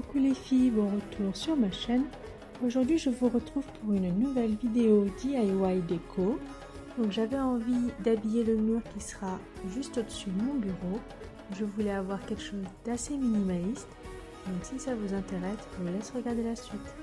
Coucou les filles, bon retour sur ma chaîne. Aujourd'hui je vous retrouve pour une nouvelle vidéo DIY déco. Donc j'avais envie d'habiller le mur qui sera juste au-dessus de mon bureau. Je voulais avoir quelque chose d'assez minimaliste. Donc si ça vous intéresse, je vous laisse regarder la suite.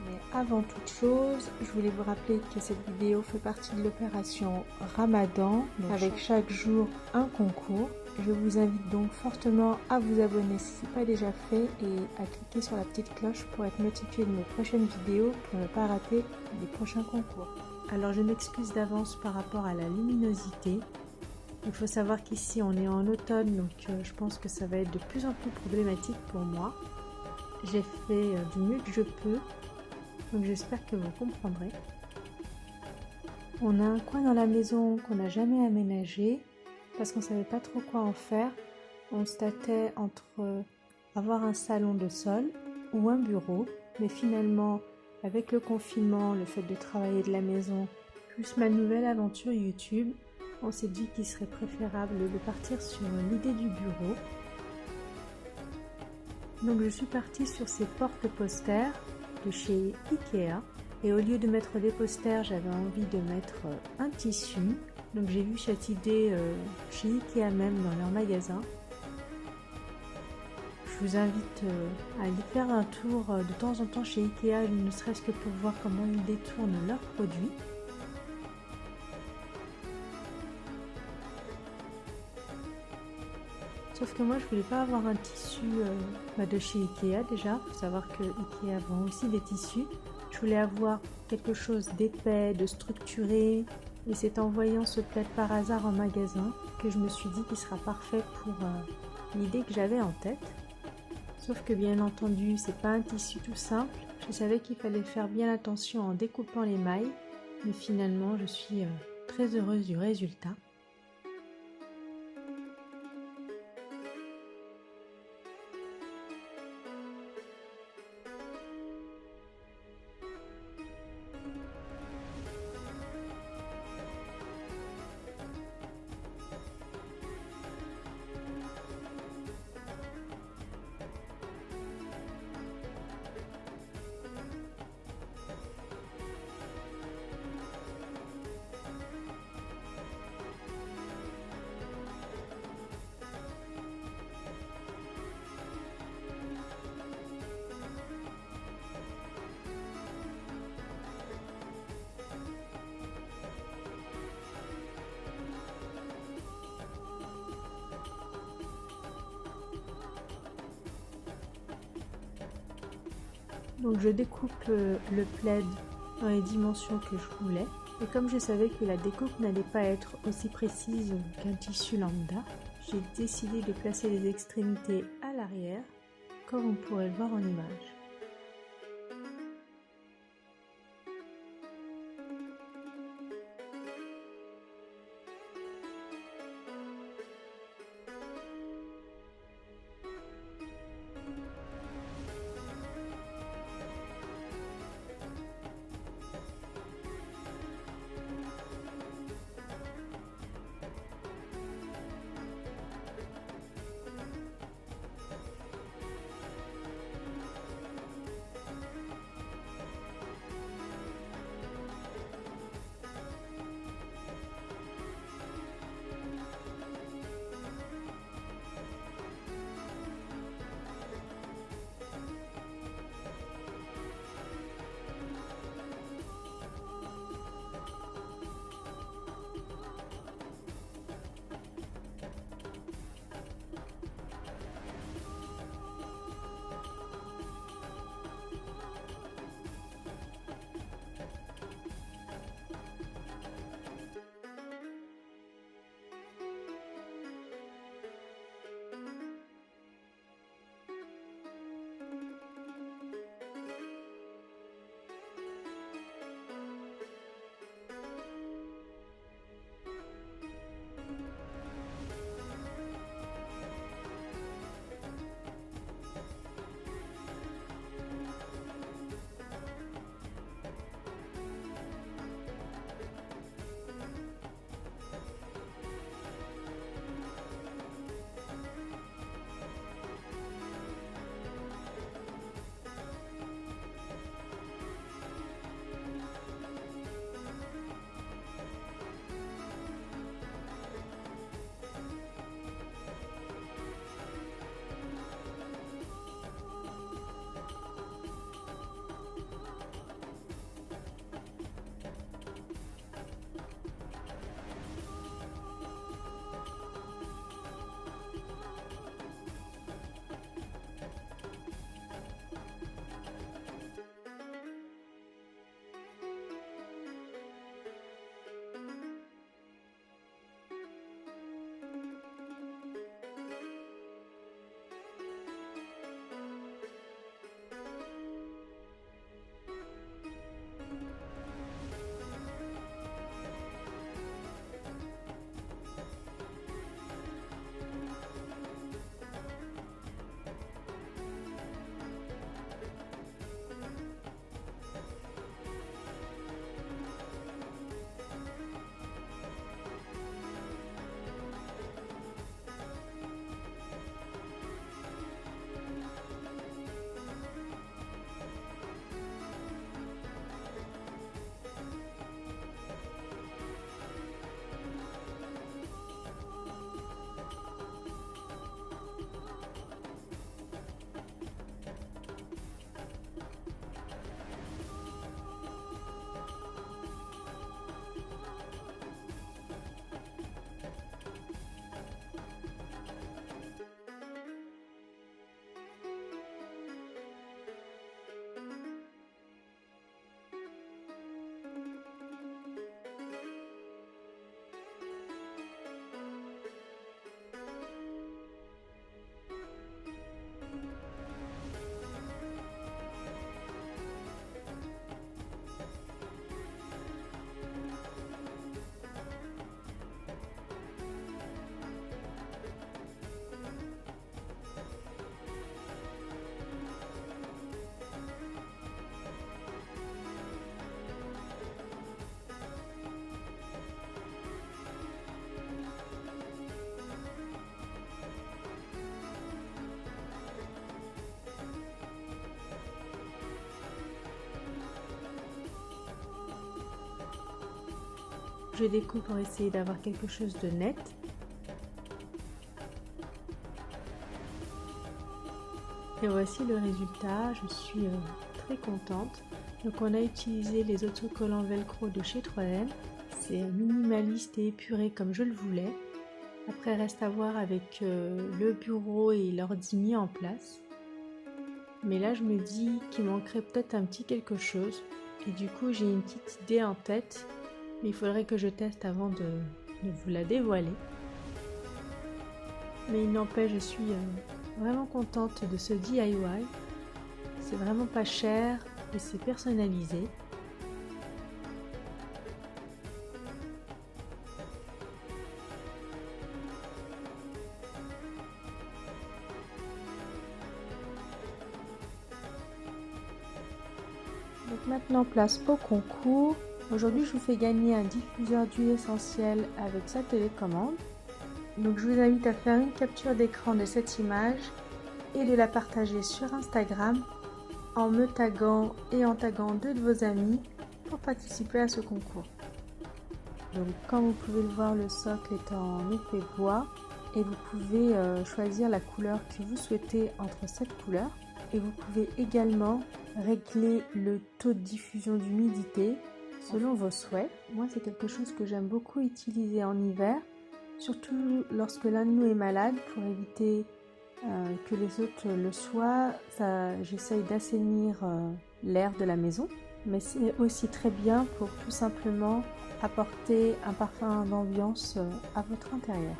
Mais avant toute chose, je voulais vous rappeler que cette vidéo fait partie de l'opération Ramadan, donc avec chaque jour un concours. Je vous invite donc fortement à vous abonner si ce n'est pas déjà fait et à cliquer sur la petite cloche pour être notifié de mes prochaines vidéos pour ne pas rater les prochains concours. Alors je m'excuse d'avance par rapport à la luminosité. Il faut savoir qu'ici on est en automne, donc je pense que ça va être de plus en plus problématique pour moi. J'ai fait du mieux que je peux, donc j'espère que vous comprendrez. On a un coin dans la maison qu'on n'a jamais aménagé parce qu'on ne savait pas trop quoi en faire. On se tâtait entre avoir un salon de sol ou un bureau, mais finalement avec le confinement, le fait de travailler de la maison, plus ma nouvelle aventure YouTube, on s'est dit qu'il serait préférable de partir sur l'idée du bureau. Donc je suis partie sur ces porte-posters de chez Ikea et au lieu de mettre des posters, j'avais envie de mettre un tissu. Donc j'ai vu cette idée chez Ikea même dans leur magasin. Je vous invite à aller faire un tour de temps en temps chez Ikea, ne serait-ce que pour voir comment ils détournent leurs produits. Sauf que moi je voulais pas avoir un tissu de chez Ikea déjà, il faut savoir que Ikea vend aussi des tissus. Je voulais avoir quelque chose d'épais, de structuré, et c'est en voyant ce plaid par hasard en magasin que je me suis dit qu'il sera parfait pour l'idée que j'avais en tête. Sauf que bien entendu c'est pas un tissu tout simple, je savais qu'il fallait faire bien attention en découpant les mailles, mais finalement je suis très heureuse du résultat. Donc je découpe le plaid dans les dimensions que je voulais. Et comme je savais que la découpe n'allait pas être aussi précise qu'un tissu lambda, j'ai décidé de placer les extrémités à l'arrière, comme on pourrait le voir en image. je découpe pour essayer d'avoir quelque chose de net. Et voici le résultat, je suis très contente. Donc on a utilisé les autocollants velcro de chez 3M. C'est minimaliste et épuré comme je le voulais. Après reste à voir avec le bureau et l'ordi mis en place. Mais là je me dis qu'il manquerait peut-être un petit quelque chose. Et du coup j'ai une petite idée en tête. Mais il faudrait que je teste avant de vous la dévoiler. Mais il n'empêche, je suis vraiment contente de ce DIY. C'est vraiment pas cher et c'est personnalisé. Donc maintenant place au concours. Aujourd'hui je vous fais gagner un diffuseur d'huile essentielle avec sa télécommande. Donc je vous invite à faire une capture d'écran de cette image et de la partager sur Instagram en me taguant et en taguant 2 de vos amis pour participer à ce concours. Donc comme vous pouvez le voir, le socle est en épais bois et vous pouvez choisir la couleur que vous souhaitez entre cette couleur. Et vous pouvez également régler le taux de diffusion d'humidité selon vos souhaits. Moi c'est quelque chose que j'aime beaucoup utiliser en hiver, surtout lorsque l'un de nous est malade, pour éviter que les autres le soient. J'essaye d'assainir l'air de la maison, mais c'est aussi très bien pour tout simplement apporter un parfum d'ambiance à votre intérieur.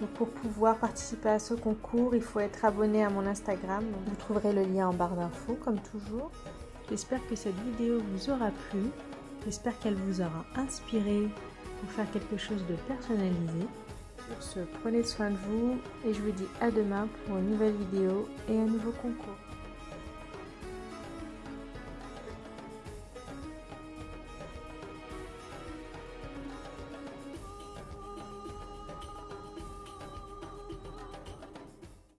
Donc pour pouvoir participer à ce concours, il faut être abonné à mon Instagram. Donc vous trouverez le lien en barre d'infos comme toujours. J'espère que cette vidéo vous aura plu. J'espère qu'elle vous aura inspiré pour faire quelque chose de personnalisé. Sur ce, prenez soin de vous et je vous dis à demain pour une nouvelle vidéo et un nouveau concours.